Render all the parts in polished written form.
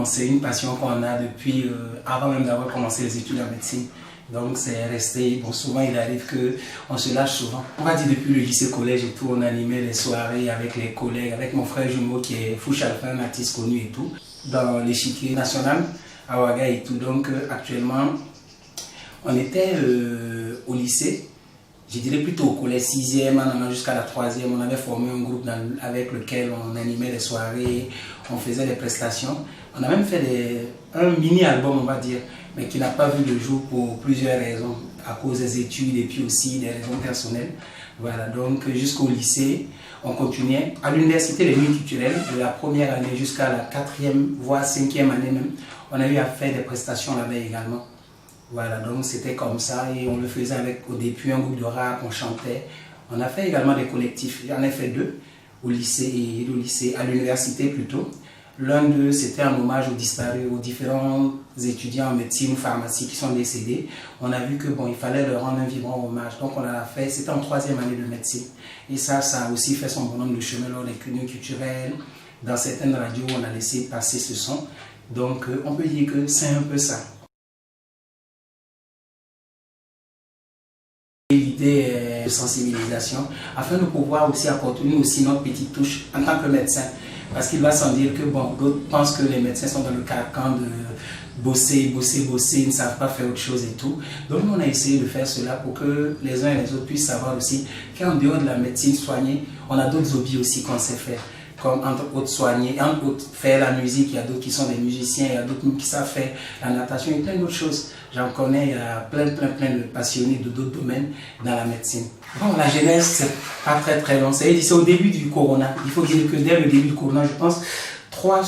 C'est une passion qu'on a depuis avant même d'avoir commencé les études en médecine. Donc c'est resté, bon souvent il arrive qu'on se lâche souvent. On va dire depuis le lycée, collège et tout, on animait les soirées avec les collègues, avec mon frère jumeau qui est Fouch Alpha, un artiste connu et tout, dans l'échiquier national, à Ouaga et tout. Donc actuellement, on était au lycée, je dirais plutôt au collège 6e, en allant jusqu'à la 3e, on avait formé un groupe avec lequel on animait les soirées, on faisait des prestations. On a même fait un mini-album, on va dire, mais qui n'a pas vu le jour pour plusieurs raisons, à cause des études et puis aussi des raisons personnelles. Voilà, donc jusqu'au lycée, on continuait. À l'université, les nuits culturelles, de la première année jusqu'à la 4e, voire 5e année même, on a eu à faire des prestations là-bas également. Voilà, donc c'était comme ça et on le faisait avec au début un groupe de rap, on chantait. On a fait également des collectifs, j'en ai fait 2 au lycée, à l'université plutôt. L'un d'eux, c'était un hommage aux disparus, aux différents étudiants en médecine ou pharmacie qui sont décédés. On a vu que bon, il fallait leur rendre un vibrant hommage. Donc on l'a fait, c'était en 3e année de médecine. Et ça a aussi fait son bonhomme de chemin lors des réunions culturelles. Dans certaines radios, on a laissé passer ce son. Donc on peut dire que c'est un peu ça. L'idée est de sensibilisation afin de pouvoir aussi apporter nous aussi notre petite touche en tant que médecin. Parce qu'il va sans dire que bon, d'autres pensent que les médecins sont dans le carcan de bosser, ils ne savent pas faire autre chose et tout. Donc nous on a essayé de faire cela pour que les uns et les autres puissent savoir aussi qu'en dehors de la médecine soignée, on a d'autres hobbies aussi qu'on sait faire. Comme entre autres soigner, entre autres faire la musique, il y a d'autres qui sont des musiciens, il y a d'autres qui savent faire la natation et plein d'autres choses. J'en connais, il y a plein de passionnés de d'autres domaines dans la médecine. Bon, la genèse, c'est pas très long. C'est au début du corona. Il faut dire que dès le début du corona, je pense 4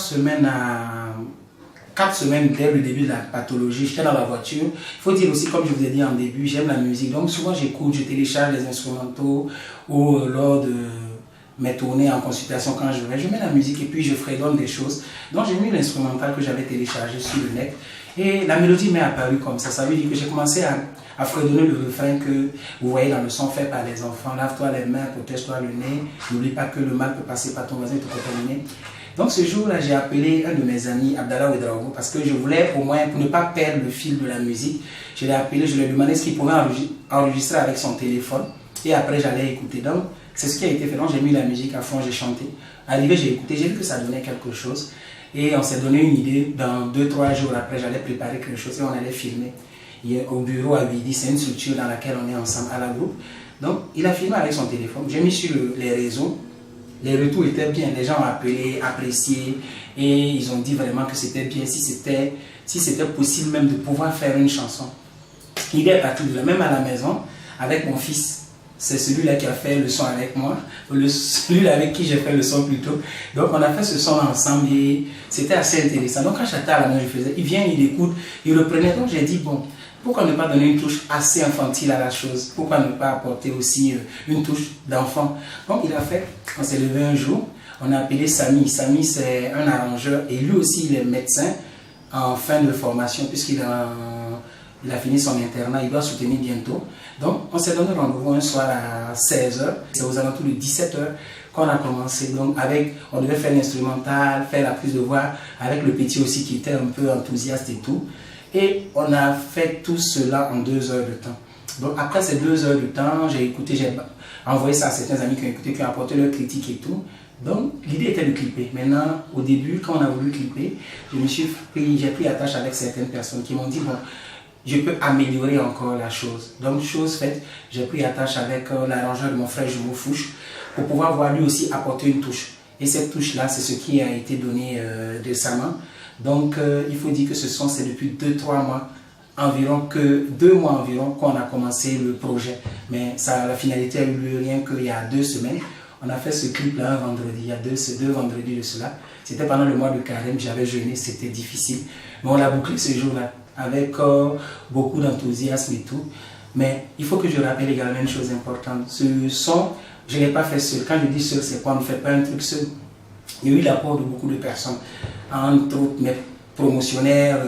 semaines dès le début de la pathologie, j'étais dans la voiture. Il faut dire aussi, comme je vous ai dit en début, j'aime la musique. Donc souvent j'écoute, je télécharge les instrumentaux ou lors de mes tournées en consultation quand je mets la musique et puis je fredonne des choses. Donc j'ai mis l'instrumental que j'avais téléchargé sur le net et la mélodie m'est apparue comme ça. Ça veut dire que j'ai commencé à fredonner le refrain que vous voyez dans le son fait par les enfants. Lave-toi les mains, protège-toi le nez, n'oublie pas que le mal peut passer par ton voisin et te contaminer. Donc ce jour-là, j'ai appelé un de mes amis, Abdallah Ouedraogo, parce que je voulais au moins, pour ne pas perdre le fil de la musique, je l'ai appelé, je lui ai demandé ce qu'il pouvait enregistrer avec son téléphone et après j'allais écouter. Donc c'est ce qui a été fait. Donc j'ai mis la musique à fond, j'ai chanté. Arrivé, j'ai écouté, j'ai vu que ça donnait quelque chose. Et on s'est donné une idée, dans 2-3 jours après, j'allais préparer quelque chose et on allait filmer. Au bureau à Vidi, c'est une structure dans laquelle on est ensemble à la groupe. Donc il a filmé avec son téléphone. J'ai mis sur les réseaux. Les retours étaient bien, les gens ont appelé, apprécié et ils ont dit vraiment que c'était bien, si c'était possible même de pouvoir faire une chanson. L'idée est partie de là, même à la maison, avec mon fils. C'est celui-là qui a fait le son avec moi, celui-là avec qui j'ai fait le son plutôt. Donc on a fait ce son ensemble et c'était assez intéressant. Donc quand j'étais à la maison, je faisais, il vient, il écoute, il reprenait. Donc j'ai dit, bon, pourquoi ne pas donner une touche assez infantile à la chose? Pourquoi ne pas apporter aussi une touche d'enfant? Donc il a fait, on s'est levé un jour, on a appelé Samy. Samy c'est un arrangeur et lui aussi il est médecin en fin de formation puisqu'il a fini son internat, il doit soutenir bientôt. Donc on s'est donné rendez-vous un soir à 16h, c'est aux alentours de 17h qu'on a commencé. Donc on devait faire l'instrumental, faire la prise de voix avec le petit aussi qui était un peu enthousiaste et tout. Et on a fait tout cela en 2 heures de temps. Donc après ces 2 heures de temps, j'ai écouté, j'ai envoyé ça à certains amis qui ont écouté, qui ont apporté leurs critiques et tout. Donc l'idée était de clipper. Maintenant, au début, quand on a voulu clipper, j'ai pris attache avec certaines personnes qui m'ont dit, bon, je peux améliorer encore la chose. Donc chose faite, j'ai pris attache avec l'arrangeur de mon frère jumeau Fouch pour pouvoir voir lui aussi apporter une touche. Et cette touche-là, c'est ce qui a été donné récemment. Donc il faut dire que ce son, c'est depuis 2-3 mois environ, 2 mois environ qu'on a commencé le projet. Mais la finalité a eu lieu rien qu'il y a 2 semaines. On a fait ce clip-là un vendredi, il y a deux vendredis de cela. C'était pendant le mois de carême, j'avais jeûné, c'était difficile. Mais on l'a bouclé ce jour-là avec beaucoup d'enthousiasme et tout. Mais il faut que je rappelle également une chose importante. Ce son, je ne l'ai pas fait seul. Quand je dis seul, c'est quoi? On ne fait pas un truc seul. Il y a eu l'apport de beaucoup de personnes, entre autres mes promotionnaires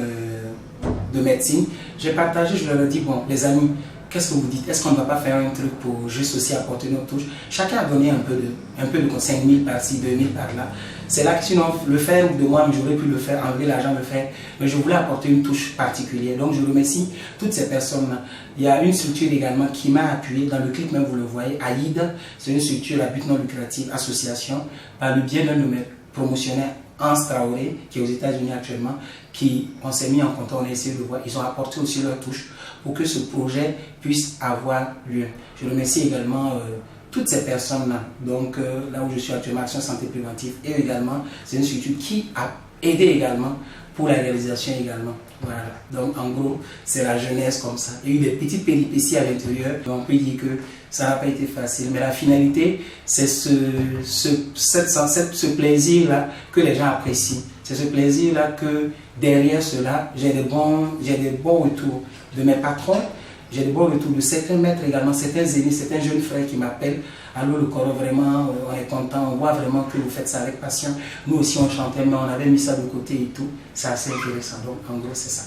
de médecine. J'ai partagé, je leur ai dit, bon, les amis, qu'est-ce que vous dites? Est-ce qu'on ne va pas faire un truc pour juste aussi apporter notre touche? Chacun a donné un peu de 5 000 par-ci, 2 000 par-là. C'est là que sinon, le faire de moi, j'aurais pu le faire, enlever l'argent, le faire. Mais je voulais apporter une touche particulière. Donc, je remercie toutes ces personnes-là. Il y a une structure également qui m'a appuyé. Dans le clip, même, vous le voyez. AID, c'est une structure à but non lucratif, association, par le biais d'un de mes promotionnaires, Hans Traoré, qui est aux États-Unis actuellement, on s'est mis en contact, on a essayé de voir. Ils ont apporté aussi leur touche pour que ce projet puisse avoir lieu. Je remercie également toutes ces personnes-là. Donc, là où je suis actuellement, Action Santé Préventive, et également, c'est une structure qui a aidé également pour la réalisation également. Voilà. Donc, en gros, c'est la jeunesse comme ça. Il y a eu des petites péripéties à l'intérieur. On peut dire que ça n'a pas été facile. Mais la finalité, c'est ce plaisir-là que les gens apprécient. C'est ce plaisir-là que derrière cela, j'ai des bons retours de mes patrons. J'ai des bons retours de certains maîtres également, certains aînés, certains jeunes frères qui m'appellent. Allô le Coro, vraiment, on est content, on voit vraiment que vous faites ça avec passion. Nous aussi on chantait, mais on avait mis ça de côté et tout. C'est assez intéressant. Donc en gros, c'est ça.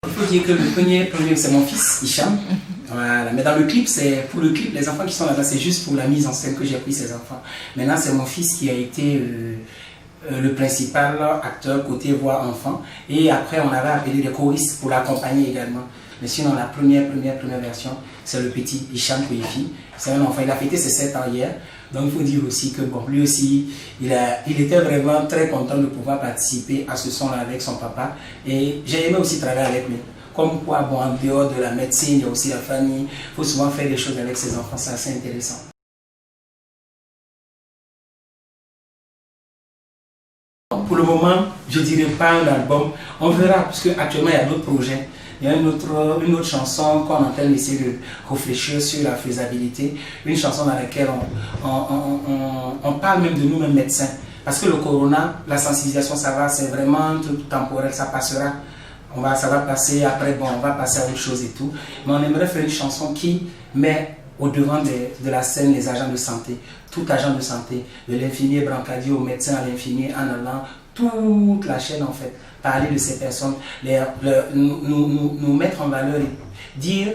Il faut dire que le premier c'est mon fils, Hicham. Voilà. Mais dans le clip, pour le clip, les enfants qui sont là-bas, c'est juste pour la mise en scène que j'ai pris ces enfants. Maintenant, c'est mon fils qui a été le principal acteur côté voix enfant. Et après, on avait appelé des choristes pour l'accompagner également. Mais sinon, la première version, c'est le petit Hicham Kouifi. C'est un enfant, il a fêté ses 7 ans hier. Donc, il faut dire aussi que, bon, lui aussi, il était vraiment très content de pouvoir participer à ce son-là avec son papa. Et j'ai aimé aussi travailler avec lui. Comme quoi, bon, en dehors de la médecine, il y a aussi la famille. Il faut souvent faire des choses avec ses enfants, c'est assez intéressant. Pour le moment, je ne dirais pas un album. On verra, parce qu'actuellement, il y a d'autres projets. Il y a une autre chanson qu'on est en train d'essayer de réfléchir sur la faisabilité. Une chanson dans laquelle on parle même de nous-mêmes médecins. Parce que le corona, la sensibilisation, ça va, c'est vraiment un truc temporel, ça passera. Ça va passer, après, bon, on va passer à autre chose et tout. Mais on aimerait faire une chanson qui met au devant de la scène les agents de santé. Tout agent de santé, de l'infirmier brancadier au médecin à l'infirmier, en allant, toute la chaîne en fait. Parler de ces personnes, nous mettre en valeur et dire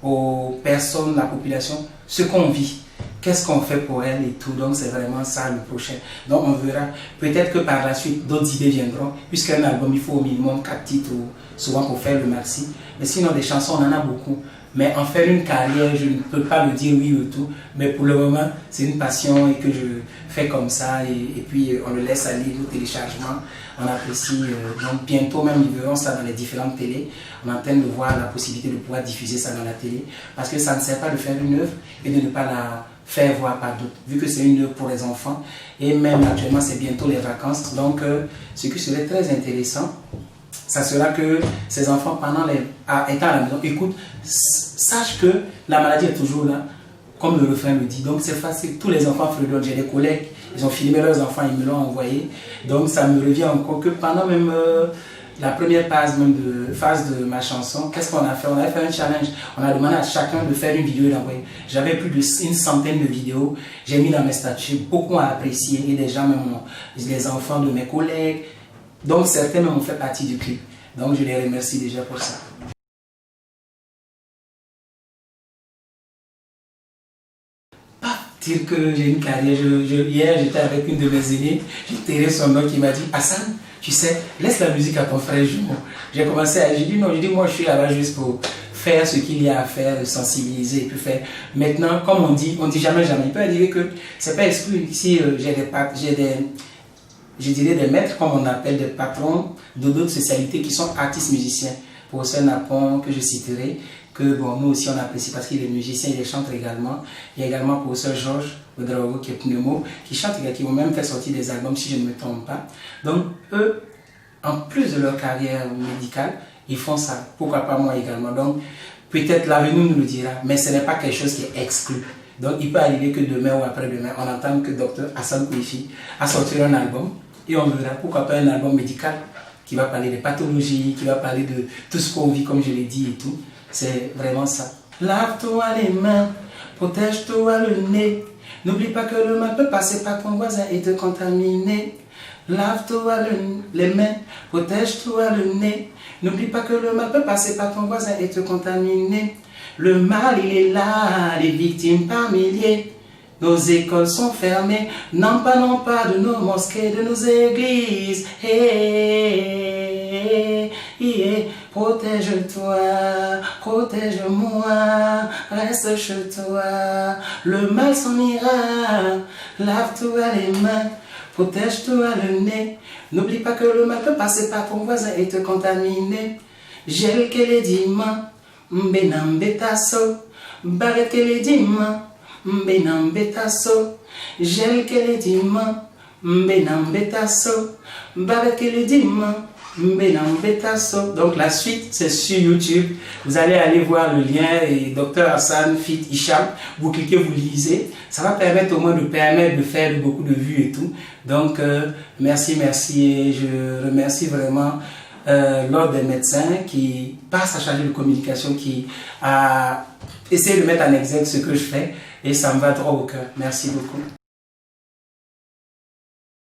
aux personnes, la population, ce qu'on vit. Qu'est-ce qu'on fait pour elle et tout. Donc c'est vraiment ça le prochain. Donc on verra. Peut-être que par la suite d'autres idées viendront. Puisqu'un album il faut au minimum 4 titres souvent pour faire le maxi. Mais sinon des chansons on en a beaucoup. Mais en faire une carrière je ne peux pas le dire oui ou tout. Mais pour le moment c'est une passion et que je fais comme ça. Et puis on le laisse aller au téléchargement. On apprécie. Donc bientôt même ils verront ça dans les différentes télés. On est en train de voir la possibilité de pouvoir diffuser ça dans la télé. Parce que ça ne sert pas de faire une œuvre et de ne pas la faire voir par d'autres, vu que c'est une œuvre pour les enfants et même actuellement c'est bientôt les vacances, donc ce qui serait très intéressant, ça sera que ces enfants étant à la maison, écoute, sache que la maladie est toujours là, comme le refrain le dit, donc c'est facile, tous les enfants fredonnent, j'ai des collègues, ils ont filmé leurs enfants, ils me l'ont envoyé, donc ça me revient encore que pendant même la première phase de ma chanson, qu'est-ce qu'on a fait? On a fait un challenge. On a demandé à chacun de faire une vidéo et d'envoyer. J'avais plus d'une centaine de vidéos. J'ai mis dans mes statuts. Beaucoup ont apprécié. Et des gens, même les enfants de mes collègues. Donc certains même ont fait partie du clip. Donc je les remercie déjà pour ça. Dire que j'ai une carrière. Hier, j'étais avec une de mes aînées. J'ai tiré son nom qui m'a dit Hassan, tu sais, laisse la musique à ton frère jumeau. J'ai commencé à. J'ai dit non, moi je suis là juste pour faire ce qu'il y a à faire, sensibiliser et puis faire. Maintenant, comme on dit jamais. Il peut arriver que c'est pas exclu. Ici, je dirais des maîtres, comme on appelle des patrons de d'autres spécialités qui sont artistes musiciens. Pour ce Napon que je citerai, que bon, nous aussi on apprécie parce qu'il est musicien, il chante également. Il y a également pour ce Georges Ouedraogo qui est pneumo, qui chante et qui vont même faire sortir des albums si je ne me trompe pas. Donc eux, en plus de leur carrière médicale, ils font ça. Pourquoi pas moi également? Donc peut-être l'avenir nous le dira, mais ce n'est pas quelque chose qui est exclu. Donc il peut arriver que demain ou après-demain, on entende que Dr Hassan Kouifi a sorti un album et on verra pourquoi pas un album médical qui va parler des pathologies, qui va parler de tout ce qu'on vit comme je l'ai dit et tout. C'est vraiment ça. Lave-toi les mains, protège-toi le nez. N'oublie pas que le mal peut passer par ton voisin et te contaminer. Lave-toi les mains, protège-toi le nez. N'oublie pas que le mal peut passer par ton voisin et te contaminer. Le mal, il est là, les victimes par milliers. Nos écoles sont fermées, non pas de nos mosquées, de nos églises. Hey, hey, protège-toi, protège-moi, reste chez toi. Le mal s'en ira, lave-toi les mains, protège-toi le nez. N'oublie pas que le mal peut passer par ton voisin et te contaminer. Gel que les diamants, benam betasso, barret que les diamants. Mbenam betasso, gel que les diamants, mbenam betasso, barret que les diamants, mbenam betasso. Donc la suite c'est sur YouTube, vous allez aller voir le lien et Dr Hassan Fit Hicham, vous cliquez, vous lisez, ça va permettre au moins de faire beaucoup de vues et tout. Donc merci et je remercie vraiment l'ordre des médecins qui passe à charger de communication, qui a essayé de mettre en exergue ce que je fais. Et ça me va droit au cœur. Merci beaucoup.